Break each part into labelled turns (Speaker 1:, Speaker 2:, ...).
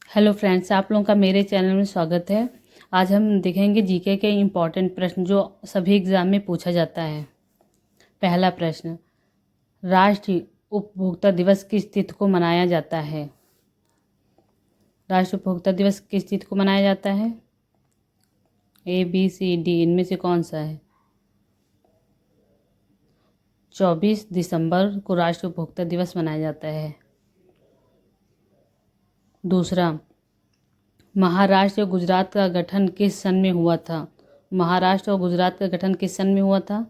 Speaker 1: Hello friends, आप लोगों का मेरे चैनल में स्वागत है। आज हम देखेंगे जीके के इम्पॉर्टेंट प्रश्न जो सभी एग्ज़ाम में पूछा जाता है। पहला प्रश्न, राष्ट्रीय उपभोक्ता दिवस किस तिथि को मनाया जाता है? राष्ट्रीय उपभोक्ता दिवस किस तिथि को मनाया जाता है? ए, बी, सी, डी, इनमें से कौन सा है? 24 दिसंबर को राष्ट्रीय उपभोक्ता दिवस मनाया जाता है। दूसरा, महाराष्ट्र और गुजरात का गठन किस सन में हुआ था? महाराष्ट्र और गुजरात का गठन किस सन में हुआ था?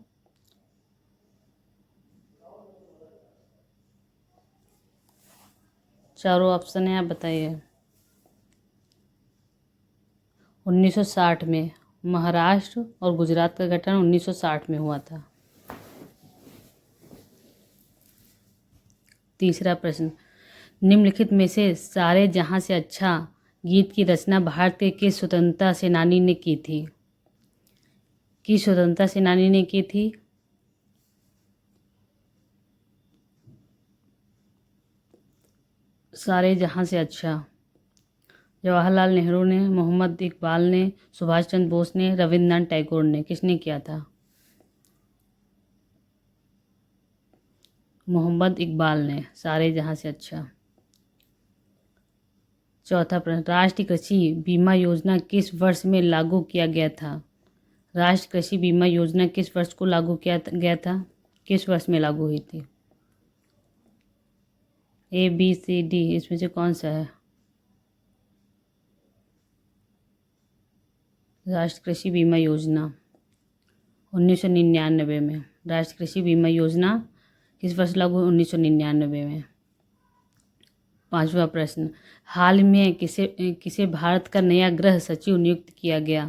Speaker 1: चारों ऑप्शन है, आप बताइए। 1960 में। महाराष्ट्र और गुजरात का गठन 1960 में हुआ था। तीसरा प्रश्न, निम्नलिखित में से सारे जहां से अच्छा गीत की रचना भारत के किस स्वतंत्रता सेनानी ने की थी? किस स्वतंत्रता सेनानी ने की थी? सारे जहां से अच्छा जवाहरलाल नेहरू ने, मोहम्मद इकबाल ने, सुभाष चंद्र बोस ने, रविन्द्रनाथ टैगोर ने। किसने किया था? मोहम्मद इकबाल ने। सारे जहां से अच्छा। चौथा प्रश्न, राष्ट्रीय कृषि बीमा योजना किस वर्ष में लागू किया गया था? राष्ट्रीय कृषि बीमा योजना किस वर्ष को लागू किया गया था? किस वर्ष में लागू हुई थी? ए, बी, सी, डी, इसमें से कौन सा है? राष्ट्रीय कृषि बीमा योजना 1999 में। राष्ट्रीय कृषि बीमा योजना किस वर्ष लागू हुई? 1999 में। पांचवा प्रश्न, हाल में किसे किसे भारत का नया गृह सचिव नियुक्त किया गया?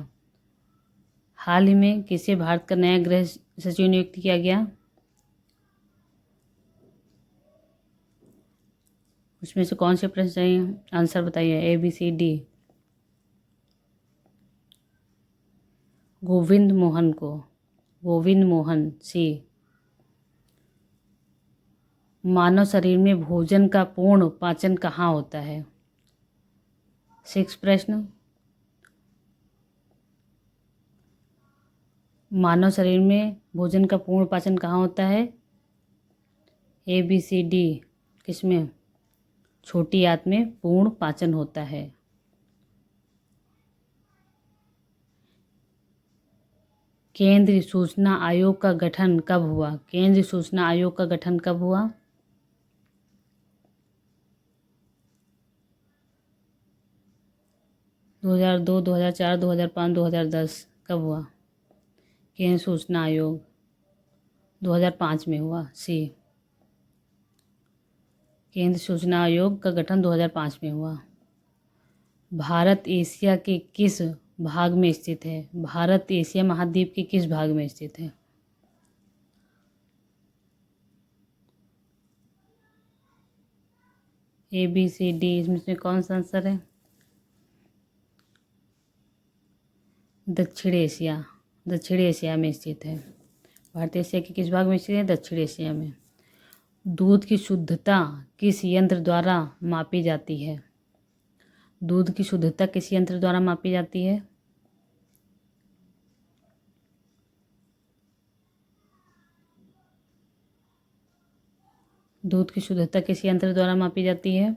Speaker 1: हाल ही में किसे भारत का नया गृह सचिव नियुक्त किया गया? उसमें से कौन से प्रश्न चाहिए? आंसर बताइए। ए, बी, सी, डी। गोविंद मोहन को। गोविंद मोहन। सी। मानव शरीर में भोजन का पूर्ण पाचन कहाँ होता है? 6 प्रश्न, मानव शरीर में भोजन का पूर्ण पाचन कहाँ होता है? ए, बी, सी, डी। किसमें? छोटी आंत में पूर्ण पाचन होता है। केंद्रीय सूचना आयोग का गठन कब हुआ? केंद्रीय सूचना आयोग का गठन कब हुआ? दो 2002, 2004, 2005, 2010। कब हुआ? केंद्रीय सूचना आयोग 2005 में हुआ। सी। केंद्रीय सूचना आयोग का गठन 2005 में हुआ। भारत एशिया के किस भाग में स्थित है? भारत एशिया महाद्वीप के किस भाग में स्थित है? ए, बी, सी, डी, इसमें से कौन सा आंसर है? दक्षिण एशिया। दक्षिण एशिया में स्थित है। भारत एशिया के किस भाग में स्थित है? दक्षिण एशिया में। दूध की शुद्धता किस यंत्र द्वारा मापी जाती है? दूध की शुद्धता किस यंत्र द्वारा मापी जाती है? दूध की शुद्धता किस यंत्र द्वारा मापी जाती है?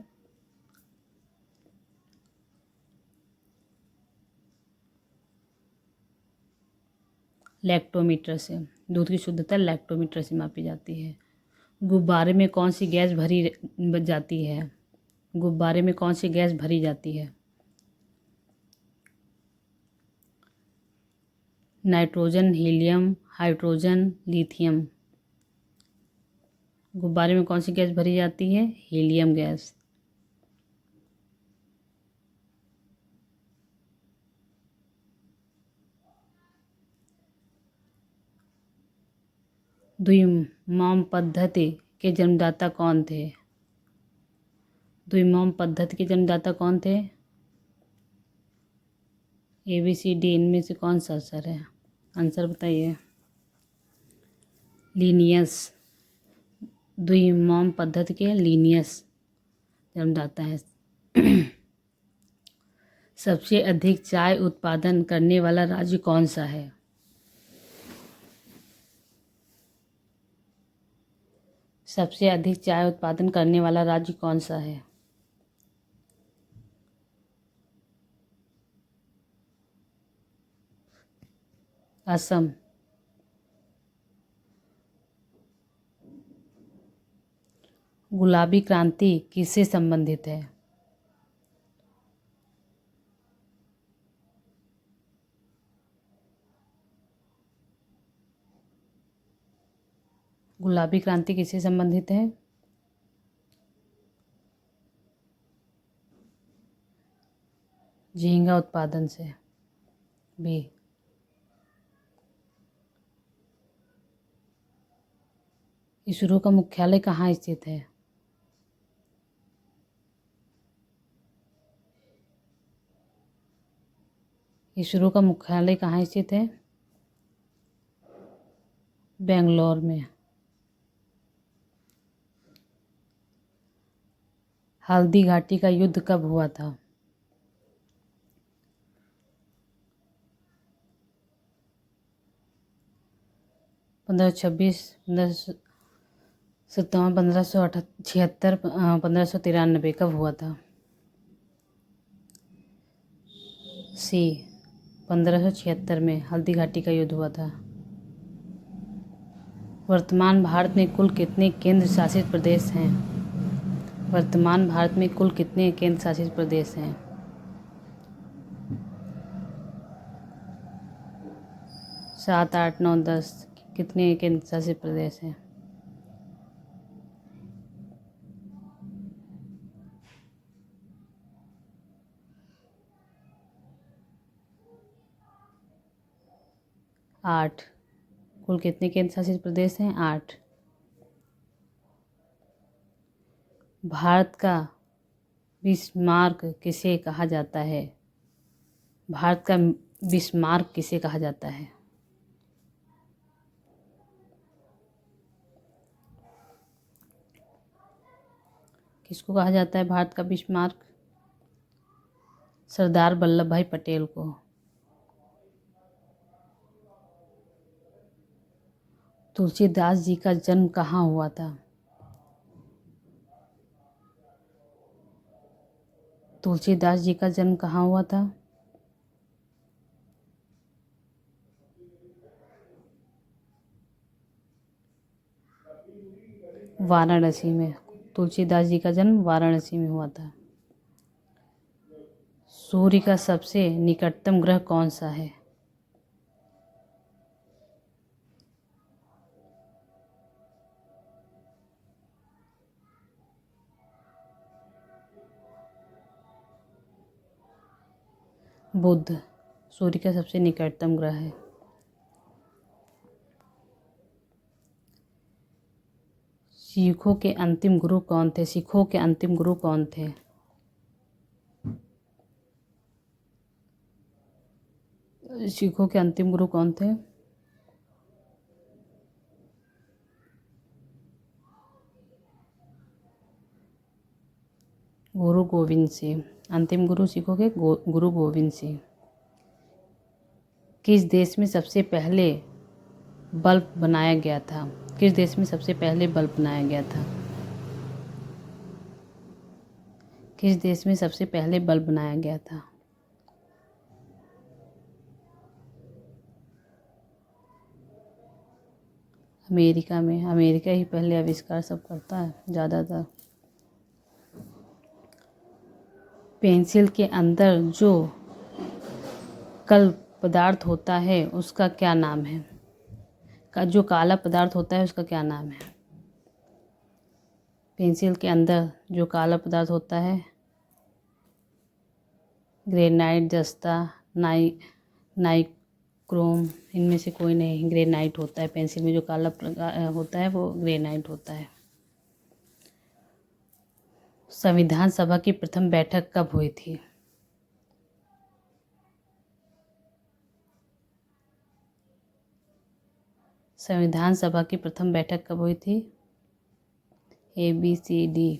Speaker 1: लैक्टोमीटर से। दूध की शुद्धता लैक्टोमीटर से मापी जाती है। गुब्बारे में कौन सी गैस भरी जाती है? गुब्बारे में कौन सी गैस भरी जाती है? Nitrogen, helium, hydrogen, lithium. गुब्बारे में कौन सी गैस भरी जाती है? Helium gas. द्विमोम पद्धति के जन्मदाता कौन थे? द्विमोम पद्धति के जन्मदाता कौन थे? ए, बी, सी, डी, इनमें से कौन सा आंसर है? आंसर बताइए। लीनियस। द्विमोम पद्धति के लीनियस जन्मदाता है। सबसे अधिक चाय उत्पादन करने वाला राज्य कौन सा है? सबसे अधिक चाय उत्पादन करने वाला राज्य कौन सा है? असम। गुलाबी क्रांति किससे संबंधित है? गुलाबी क्रांति किससे संबंधित है? झींगा उत्पादन से। बी। इसरो का मुख्यालय कहाँ स्थित है? इसरो का मुख्यालय कहाँ स्थित है? बेंगलोर में। हल्दी घाटी का युद्ध कब हुआ था? 1526, 1557, 1576, 1593 कब हुआ था? सी। 1576 में हल्दी घाटी का युद्ध हुआ था। वर्तमान भारत में कुल कितने केंद्र शासित प्रदेश हैं? वर्तमान भारत में कुल कितने केंद्र शासित प्रदेश हैं? 7, 8, 9, 10 कितने केंद्र शासित प्रदेश हैं? 8। कुल कितने केंद्र शासित प्रदेश हैं? 8। भारत का बिस्मार्क किसे कहा जाता है? भारत का बिस्मार्क किसे कहा जाता है? किसको कहा जाता है भारत का बिस्मार्क? सरदार वल्लभ भाई पटेल को। तुलसीदास जी का जन्म कहाँ हुआ था? तुलसीदास जी का जन्म कहाँ हुआ था? वाराणसी में। तुलसीदास जी का जन्म वाराणसी में हुआ था। सूर्य का सबसे निकटतम ग्रह कौन सा है? बुध सूर्य का सबसे निकटतम ग्रह है। सिखों के अंतिम गुरु कौन थे? सिखों के अंतिम गुरु कौन थे? सिखों के अंतिम गुरु कौन थे? गुरु गोविंद सिंह। अंतिम गुरु सिखों के गुरु गोविंद सिंह। किस देश में सबसे पहले बल्ब बनाया गया था? किस देश में सबसे पहले बल्ब बनाया गया था? किस देश में सबसे पहले बल्ब बनाया गया था? अमेरिका में। अमेरिका ही पहले आविष्कार सब करता है ज़्यादातर। पेंसिल के अंदर जो कल पदार्थ होता है उसका क्या नाम है? जो काला पदार्थ होता है उसका क्या नाम है? पेंसिल के अंदर जो काला पदार्थ होता है, ग्रेनाइट, जस्ता, नाइक्रोम, इनमें से कोई नहीं। ग्रेनाइट होता है। पेंसिल में जो काला होता है वो ग्रेनाइट होता है। संविधान सभा की प्रथम बैठक कब हुई थी? संविधान सभा की प्रथम बैठक कब हुई थी? ABCD।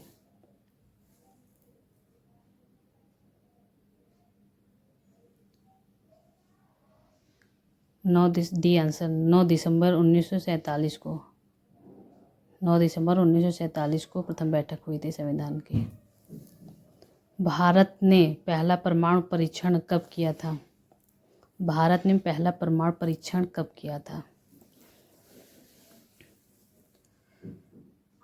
Speaker 1: डी आंसर 9 दिसंबर 1947 को 9 दिसंबर 1947 को प्रथम बैठक हुई थी संविधान की। भारत ने पहला परमाणु परीक्षण कब किया था? भारत ने पहला परमाणु परीक्षण कब किया था?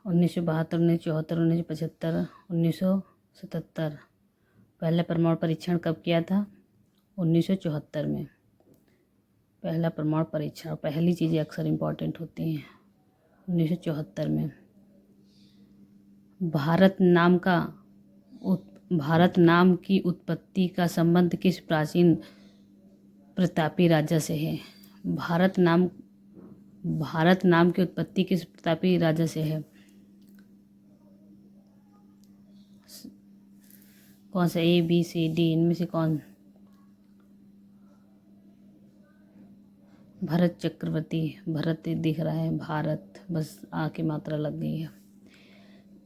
Speaker 1: 1972, 1974, 1975, 1977। पहला परमाणु परीक्षण कब किया था? 1974 में पहला परमाणु परीक्षण। पहली चीज़ें अक्सर इम्पॉर्टेंट होती हैं। 1974 में। भारत नाम की उत्पत्ति का संबंध किस प्राचीन प्रतापी राजा से है? भारत नाम की उत्पत्ति किस प्रतापी राजा से है? कौन सा? A, B, C, D इनमें से कौन? भरत चक्रवर्ती। भरत दिख रहा है, भारत बस आ की मात्रा लग गई है।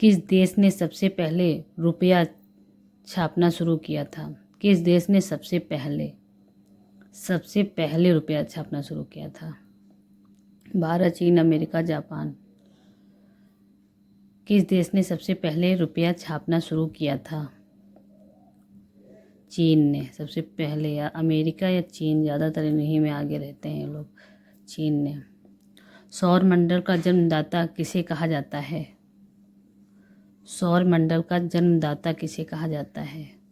Speaker 1: किस देश ने सबसे पहले रुपया छापना शुरू किया था? किस देश ने सबसे पहले रुपया छापना शुरू किया था? भारत, चीन, अमेरिका, जापान। किस देश ने सबसे पहले रुपया छापना शुरू किया था? चीन ने सबसे पहले, या अमेरिका या चीन, ज़्यादातर इन्हीं में आगे रहते हैं लोग। चीन ने। सौर मंडल का जन्मदाता किसे कहा जाता है? सौर मंडल का जन्मदाता किसे कहा जाता है?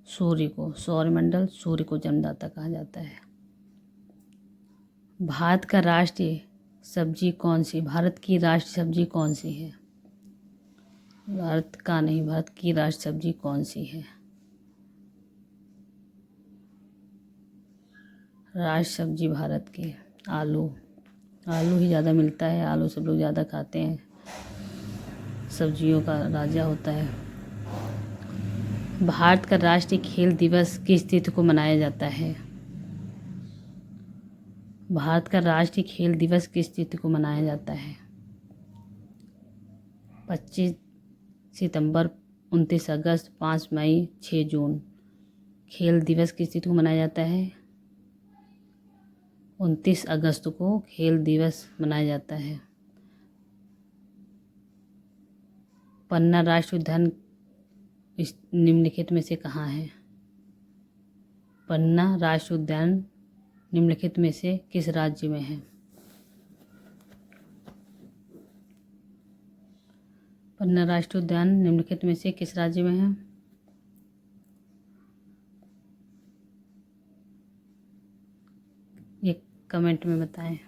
Speaker 1: सूर्य को। सौरमंडल सूर्य को जन्मदाता कहा जाता है। भारत का राष्ट्रीय सब्जी कौन सी? भारत की राष्ट्रीय सब्जी कौन सी है? भारत का नहीं, भारत की राष्ट्रीय सब्जी कौन सी है? राष्ट्रीय सब्जी भारत की आलू। आलू ही ज़्यादा मिलता है, आलू सब लोग ज़्यादा खाते हैं, सब्जियों का राजा होता है। भारत का राष्ट्रीय खेल दिवस किस तिथि को मनाया जाता है? भारत का राष्ट्रीय खेल दिवस किस तिथि को मनाया जाता है? 25 सितंबर, 29 अगस्त, 5 मई, 6 जून। खेल दिवस किस तिथि को मनाया जाता है? 29 अगस्त को खेल दिवस मनाया जाता है। पन्ना राष्ट्रीय उद्यान इस निम्नलिखित में से कहाँ है? पन्ना राष्ट्रीय उद्यान निम्नलिखित में से किस राज्य में है? पन्ना राष्ट्रीय उद्यान निम्नलिखित में से किस राज्य में है? ये कमेंट में बताएं।